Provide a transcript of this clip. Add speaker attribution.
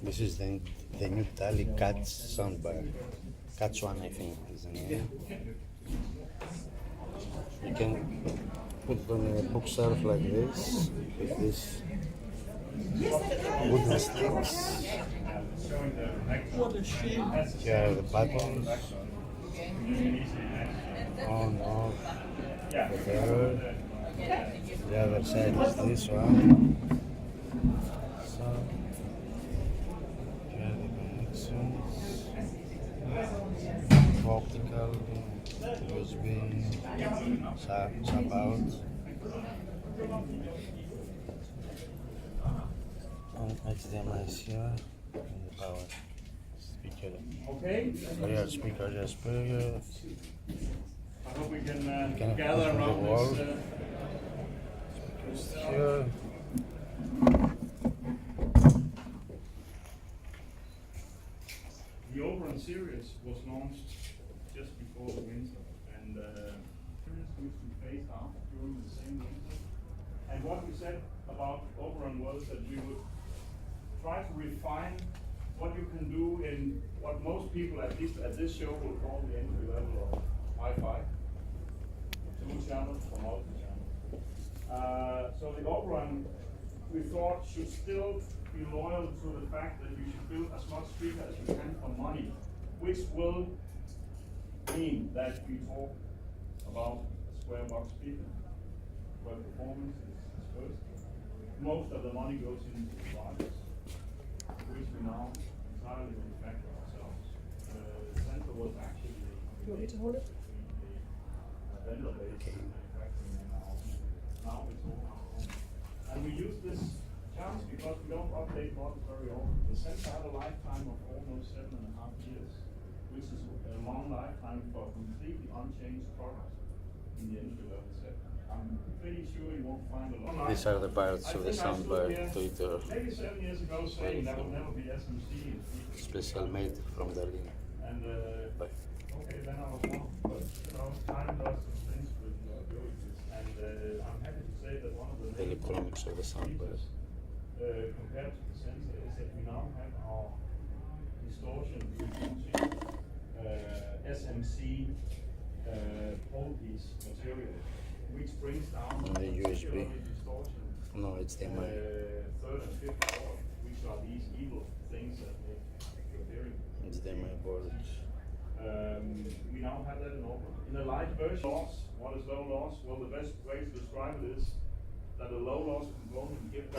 Speaker 1: This is the new Dali Katch Soundbar. Katch One, I think, is the name. You can put it on a bookshelf like this, with this wooden sticks. Here are the buttons. On, off, whatever. The other side is this one. So, here are the connections. Optical, USB, sub out. And HDMI is here. And the power speaker.
Speaker 2: Okay.
Speaker 1: Rear speaker, rear speaker.
Speaker 2: I hope we can
Speaker 1: open
Speaker 2: gather
Speaker 1: the
Speaker 2: around
Speaker 1: wall.
Speaker 2: this.
Speaker 1: Here.
Speaker 2: The Oberon series was launched just before the winter, and series which we phased out during the same winter. And what we said about Oberon was that we would try to refine what you can do in what most people, at least at this show, will call the entry level of Wi-Fi, 2 channels or multi-channel. So the Oberon, we thought, should still be loyal to the fact that you should build as much speaker as you can for money, which will mean that we talk about a square box speaker, where performance is first. Most of the money goes into the wireless, which we now entirely manufacture ourselves. The center was actually
Speaker 3: You want me to hold it?
Speaker 2: vendor-based manufacturing in our own. Now it's all our own. And we use this chance because we don't update models very often. The sensor had a lifetime of almost 7.5 years, which is a long lifetime for a completely unchanged product in the entry-level segment. I'm pretty sure you won't find a lot.
Speaker 1: These are the parts of the soundbar to it
Speaker 2: Maybe 7 years ago saying that would never be SMC.
Speaker 1: special made from Dali.
Speaker 2: And okay, then I was wrong. But you know, time does some things with your abilities. And I'm happy to say that one of the
Speaker 1: The electronics of the soundbar.
Speaker 2: compared to the sensor is that we now have our distortion reducing SMC pole piece material, which brings down
Speaker 1: And the USB.
Speaker 2: distortion.
Speaker 1: No, it's the mic.
Speaker 2: Third and fifth chord, which are these evil things that make your hearing.
Speaker 1: It's the mic board.
Speaker 2: We now have that in Oberon. In a light version, loss. What is low loss? Well, the best way to describe it is that a low loss component gives